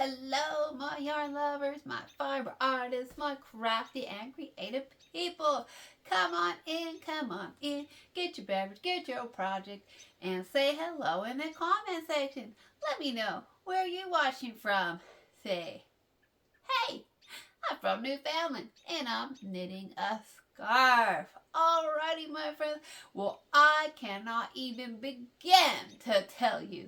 Hello, my yarn lovers, my fiber artists, my crafty and creative people. Come on in, get your beverage, get your project, and say hello in the comment section. Let me know where you're watching from. Say, hey, I'm from Newfoundland, and I'm knitting a scarf. Alrighty, my friends. Well, I cannot even begin to tell you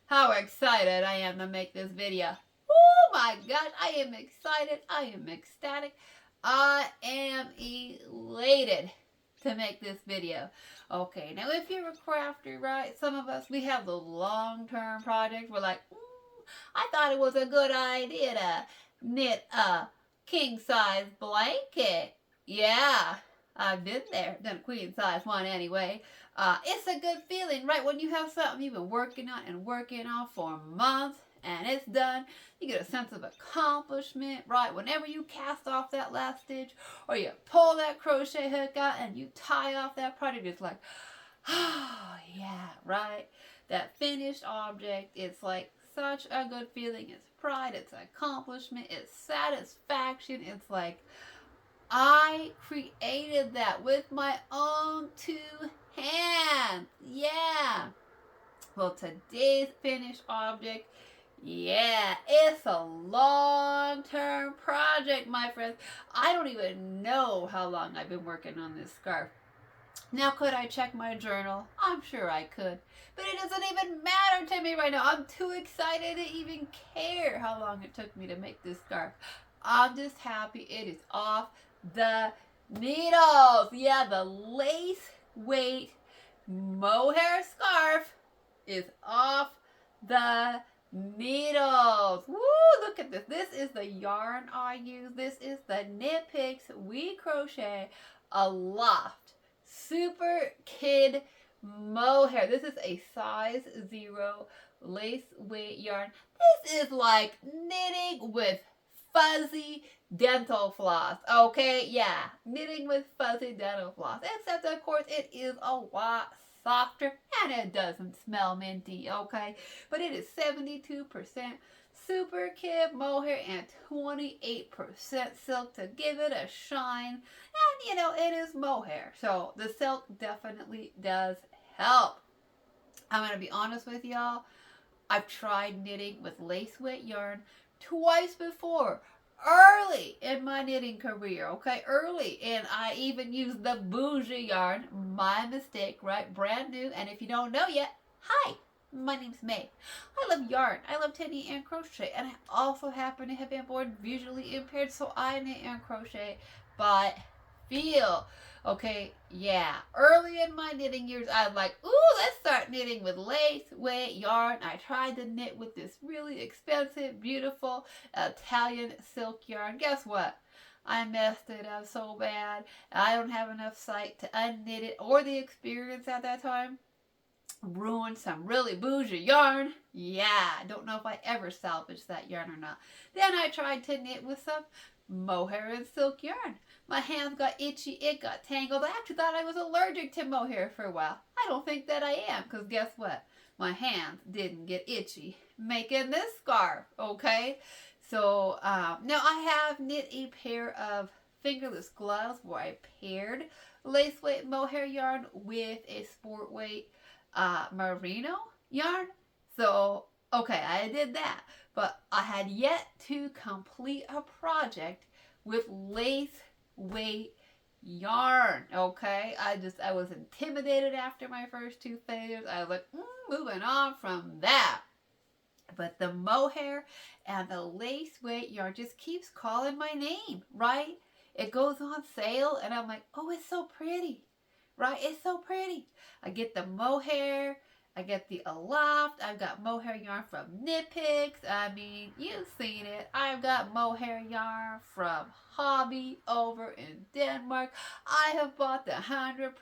how excited I am to make this video. Oh my God, I am excited. I am ecstatic. I am elated to make this video. Okay, now if you're a crafter, right, some of us, we have the long-term projects. We're like, I thought it was a good idea to knit a king-size blanket. Yeah, I've been there, done a queen-size one anyway. It's a good feeling, right? When you have something you've been working on and working on for months and it's done, you get a sense of accomplishment, right? Whenever you cast off that last stitch or you pull that crochet hook out and you tie off that project, it's like, oh yeah, right? That finished object, it's like such a good feeling. It's pride, it's accomplishment, it's satisfaction. It's like, I created that with my own two hands. Yeah. Well, today's finished object, yeah, it's a long-term project, my friends. I don't even know how long I've been working on this scarf. Now, could I check my journal? I'm sure I could. But it doesn't even matter to me right now. I'm too excited to even care how long it took me to make this scarf. I'm just happy it is off the needles. Yeah, the lace weight mohair scarf is off the needles. Woo, look at this. This is the yarn I use. This is the knitpicks We Crochet Aloft Super Kid Mohair. This is a size 0 lace weight yarn. This is like knitting with fuzzy dental floss. Okay, yeah, knitting with fuzzy dental floss. Except, of course, it is a lot softer and it doesn't smell minty, okay? But it is 72% super kid mohair and 28% silk to give it a shine. And you know, it is mohair, so the silk definitely does help. I'm going to be honest with y'all. I've tried knitting with lace weight yarn twice before. Early in my knitting career, okay, early, and I even used the bougie yarn. My mistake, right? Brand new. And if you don't know yet, hi, my name's May. I love yarn, I love knitting and crochet, and I also happen to have been born visually impaired, so I knit and crochet by feel. Okay, yeah. Early in my knitting years, I was like, ooh, let's start knitting with lace weight yarn. I tried to knit with this really expensive, beautiful Italian silk yarn. Guess what? I messed it up so bad. I don't have enough sight to unknit it or the experience at that time. Ruined some really bougie yarn. Yeah, don't know if I ever salvaged that yarn or not. Then I tried to knit with some mohair and silk yarn. My hands got itchy, it got tangled. I actually thought I was allergic to mohair for a while. I don't think that I am, because guess what? My hands didn't get itchy making this scarf, okay? So now I have knit a pair of fingerless gloves where I paired lace weight mohair yarn with a sport weight merino yarn. So, okay, I did that. But I had yet to complete a project with lace weight yarn, okay? I was intimidated after my first two failures. I was like, moving on from that. But the mohair and the lace weight yarn just keeps calling my name, right? It goes on sale and I'm like, oh, it's so pretty, right? It's so pretty. I get the mohair, I get the aloft. I've got mohair yarn from knitpicks. I mean, you've seen it. I've got mohair yarn from Hobby over in Denmark. I have bought the 100%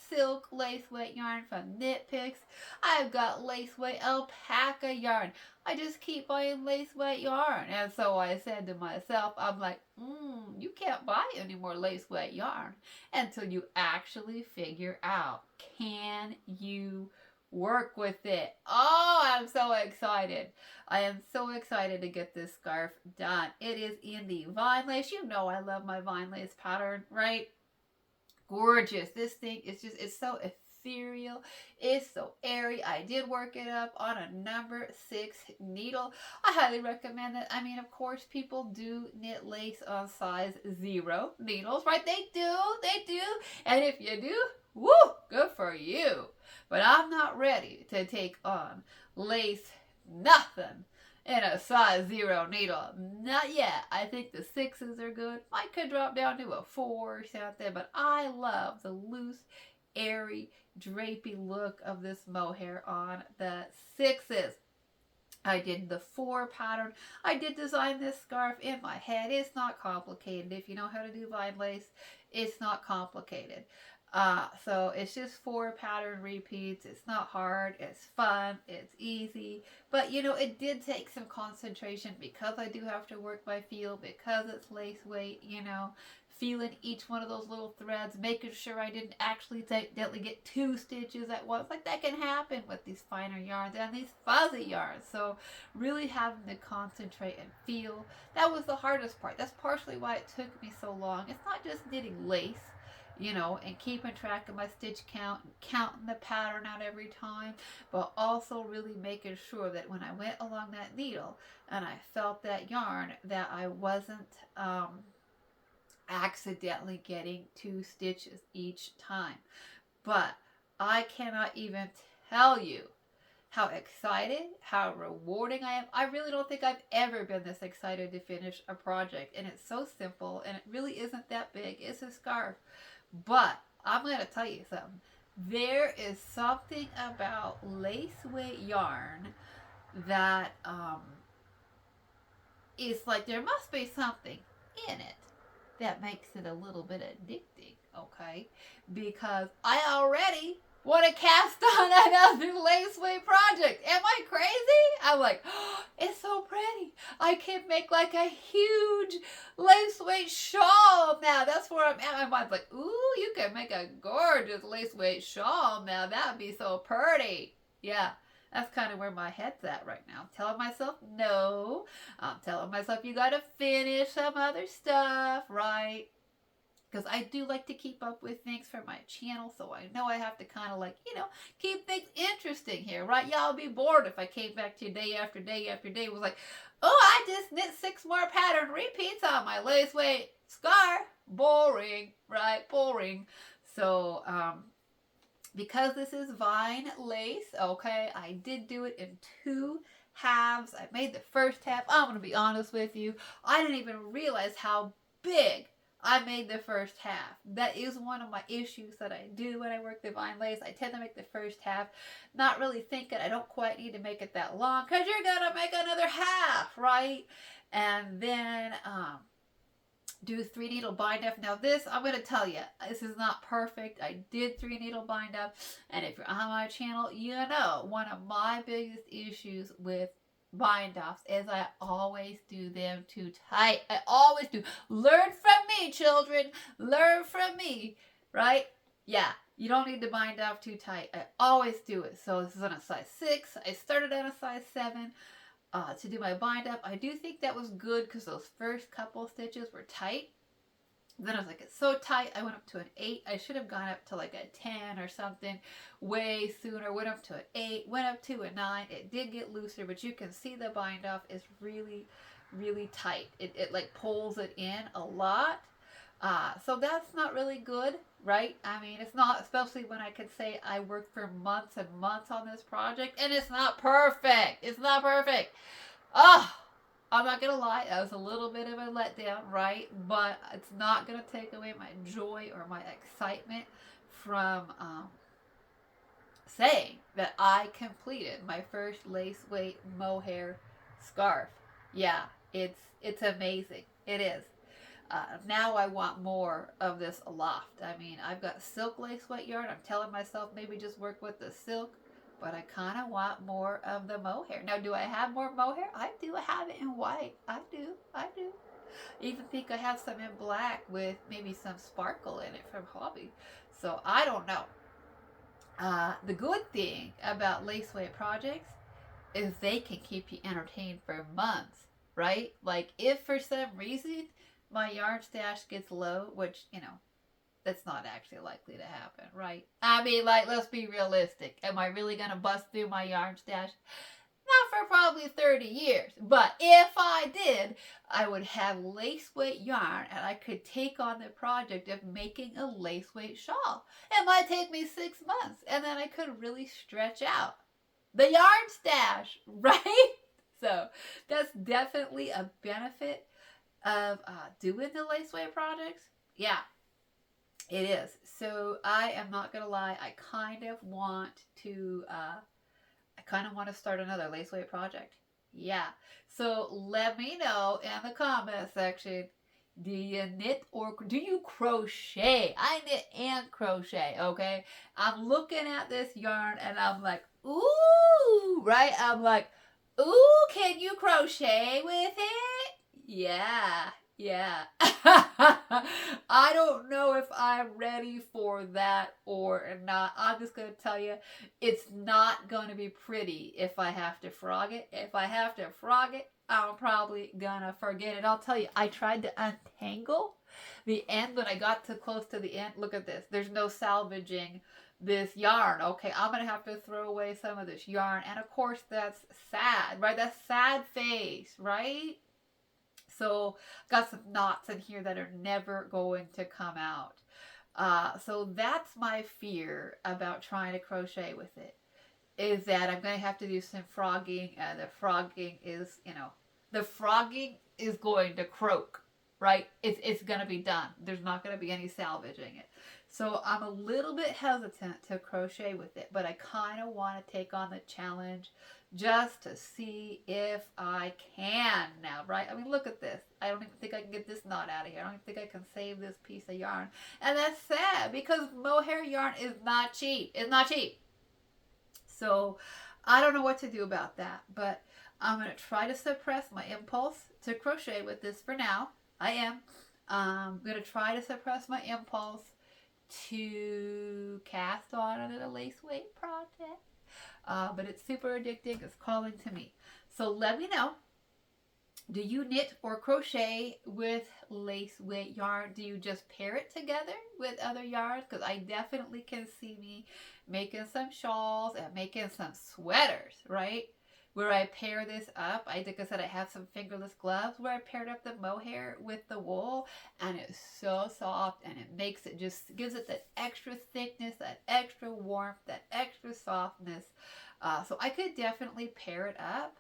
silk lace weight yarn from knitpicks. I've got lace weight alpaca yarn. I just keep buying lace weight yarn. And so I said to myself, I'm like, you can't buy any more lace weight yarn until you actually figure out, can you work with it. Oh, I'm so excited. I am so excited to get this scarf done. It is in the vine lace. You know I love my vine lace pattern, right? Gorgeous. This thing is just, it's so ethereal. It's so airy. I did work it up on a number 6 needle. I highly recommend it. I mean, of course, people do knit lace on size 0 needles, right? They do. They do. And if you do, woo, good for you. But I'm not ready to take on lace nothing in a size 0 needle. Not yet. I think the 6s are good. Might could drop down to a 4 or something, but I love the loose, airy, drapey look of this mohair on the 6s. I did the 4 pattern. I did design this scarf in my head. It's not complicated. If you know how to do vine lace, it's not complicated. So it's just 4 pattern repeats. It's not hard. It's fun. It's easy. But you know, it did take some concentration because I do have to work my feel, because it's lace weight, you know, feeling each one of those little threads, making sure I didn't accidentally get 2 stitches at once. Like that can happen with these finer yarns and these fuzzy yarns. So really having to concentrate and feel, that was the hardest part. That's partially why it took me so long. It's not just knitting lace, you know, and keeping track of my stitch count and counting the pattern out every time, but also really making sure that when I went along that needle and I felt that yarn, that I wasn't accidentally getting 2 stitches each time. But I cannot even tell you how excited, how rewarding I am. I really don't think I've ever been this excited to finish a project, and it's so simple, and it really isn't that big. It's a scarf. But I'm going to tell you something. There is something about lace weight yarn that is like, there must be something in it that makes it a little bit addicting, okay? Because I already want to cast on another lace weight project. Am I crazy? I'm like, oh, it's so pretty. I can make like a huge lace weight shawl now. That's where I'm at. My mind's like, ooh, you can make a gorgeous lace weight shawl now. That would be so pretty. Yeah. That's kind of where my head's at right now. I'm telling myself no. I'm telling myself you got to finish some other stuff, right? Because I do like to keep up with things for my channel, so I know I have to kind of like, you know, keep things interesting here, right? Y'all be bored if I came back to you day after day after day. It was like, oh, I just knit 6 more pattern repeats on my lace weight scarf. Boring, right? Boring. So, because this is vine lace, okay, I did do it in 2 halves. I made the first half. I'm going to be honest with you. I didn't even realize how big I made the first half. That is one of my issues that I do when I work the vine lace. I tend to make the first half, not really thinking I don't quite need to make it that long, because you're going to make another half, right? And then do 3 needle bind up. Now this, I'm going to tell you, this is not perfect. I did 3 needle bind up, and if you're on my channel, you know one of my biggest issues with bind offs is I always do them too tight. I always do. Learn from me, children. Learn from me, right? Yeah, you don't need to bind off too tight. I always do it. So this is on a size 6. I started on a size 7 to do my bind up. I do think that was good because those first couple stitches were tight. Then I was like, it's so tight. I went up to an 8. I should have gone up to like a 10 or something way sooner. Went up to an 8. Went up to a 9. It did get looser, but you can see the bind off is really, really tight. It like pulls it in a lot. So that's not really good, right? I mean, it's not, especially when I could say I worked for months and months on this project, and it's not perfect. It's not perfect. Oh, I'm not going to lie, that was a little bit of a letdown, right? But it's not going to take away my joy or my excitement from saying that I completed my first lace weight mohair scarf. Yeah, it's amazing. It is. Now I want more of this aloft. I mean, I've got silk lace weight yarn. I'm telling myself maybe just work with the silk, but I kind of want more of the mohair. Now, do I have more mohair? I do. I have it in white. I do. I even think I have some in black with maybe some sparkle in it from Hobby. So I don't know. The good thing about lace weight projects is they can keep you entertained for months, right? Like if for some reason my yarn stash gets low, which, that's not actually likely to happen, right? I mean, like, let's be realistic. Am I really gonna bust through my yarn stash? Not for probably 30 years. But if I did, I would have lace weight yarn and I could take on the project of making a lace weight shawl. It might take me 6 months and then I could really stretch out the yarn stash, right? So that's definitely a benefit of doing the lace weight projects. Yeah, it is. So I am not gonna lie. I kind of want to start another lace weight project. Yeah. So let me know in the comment section. Do you knit or do you crochet? I knit and crochet, okay? I'm looking at this yarn and I'm like, ooh, right? I'm like, ooh, can you crochet with it? Yeah, yeah. I don't know if I'm ready for that or not. I'm just going to tell you, it's not going to be pretty if I have to frog it. If I have to frog it, I'm probably going to forget it. I'll tell you, I tried to untangle the end when I got too close to the end. Look at this. There's no salvaging this yarn. Okay, I'm going to have to throw away some of this yarn. And of course, that's sad, right? That's sad face, right? So got some knots in here that are never going to come out. So that's my fear about trying to crochet with it, is that I'm going to have to do some frogging, and the frogging is, the frogging is going to croak, right? It's going to be done. There's not going to be any salvaging it. So I'm a little bit hesitant to crochet with it, but I kind of want to take on the challenge just to see if I can now, right? I mean, look at this. I don't even think I can get this knot out of here. I don't even think I can save this piece of yarn. And that's sad because mohair yarn is not cheap. It's not cheap. So I don't know what to do about that, but I'm going to try to suppress my impulse to crochet with this for now. I am. I'm going to try to suppress my impulse to cast on a lace weight project. But it's super addicting. It's calling to me. So let me know. Do you knit or crochet with lace weight yarn? Do you just pair it together with other yarns? Because I definitely can see me making some shawls and making some sweaters, right? Where I pair this up. Like I said, I have some fingerless gloves where I paired up the mohair with the wool, and it's so soft, and it makes it, just gives it that extra thickness, that extra warmth, that extra softness. So I could definitely pair it up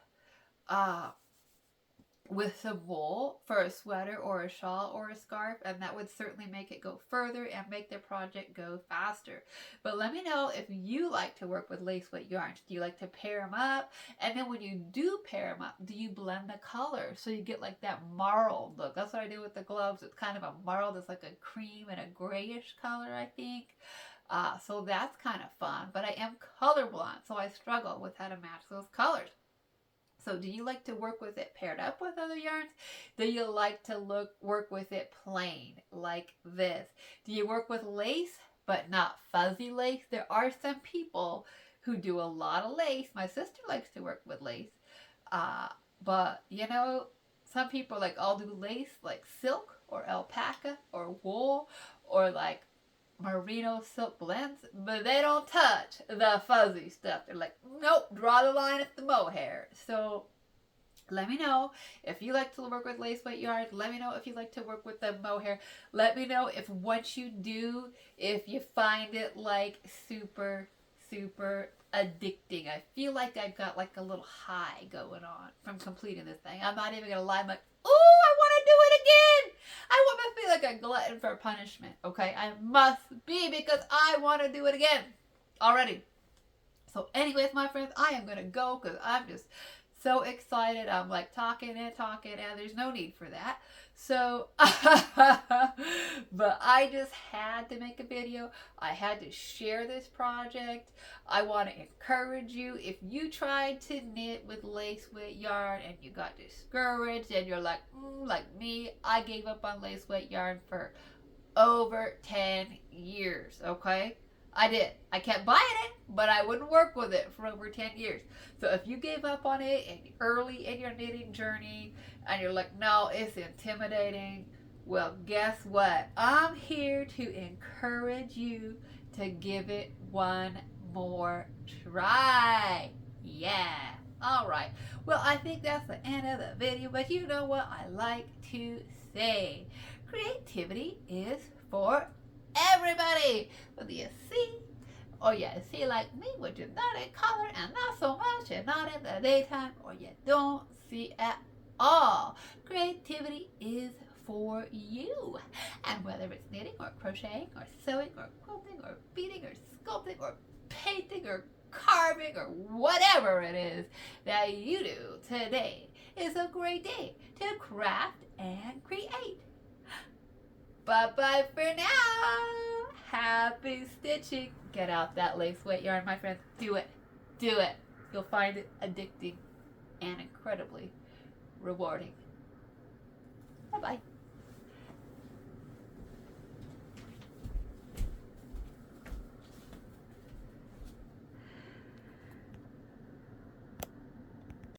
with some wool for a sweater or a shawl or a scarf, and that would certainly make it go further and make the project go faster. But let me know if you like to work with lace weight yarns. Do you like to pair them up? And then when you do pair them up, do you blend the colors so you get like that marled look? That's what I do with the gloves. It's kind of a marled. It's like a cream and a grayish color, I think. So that's kind of fun. But I am colorblind, so I struggle with how to match those colors. So do you like to work with it paired up with other yarns? Do you like to work with it plain like this? Do you work with lace but not fuzzy lace? There are some people who do a lot of lace. My sister likes to work with lace. But some people like, I'll do lace like silk or alpaca or wool or like merino silk blends, but they don't touch the fuzzy stuff. They're like, nope, draw the line at the mohair. So let me know if you like to work with lace weight yarn. Let me know if you like to work with the mohair. Let me know if once you do, if you find it like super, super addicting. I feel like I've got like a little high going on from completing this thing. I'm not even gonna lie. I'm like, ooh, I want to do it again. I must be like a glutton for punishment. Okay, I must be, because I want to do it again already. So anyways, my friends, I am gonna go because I'm just so excited. I'm like talking and there's no need for that. So, but I just had to make a video. I had to share this project. I want to encourage you. If you tried to knit with lace weight yarn and you got discouraged and you're like, like me, I gave up on lace weight yarn for over 10 years, okay? I did. I kept buying it, but I wouldn't work with it for over 10 years. So if you gave up on it early in your knitting journey and you're like, no, it's intimidating, well, guess what? I'm here to encourage you to give it one more try. Yeah. All right. Well, I think that's the end of the video, but you know what I like to say. Creativity is for everybody. Whether you see or you see like me, which is not in color and not so much and not in the daytime, or you don't see at all. Creativity is for you. And whether it's knitting or crocheting or sewing or quilting or beading or sculpting or painting or carving or whatever it is that you do, today is a great day to craft and create. Bye-bye for now. Happy stitching. Get out that lace weight yarn, my friends. Do it. Do it. You'll find it addicting and incredibly rewarding.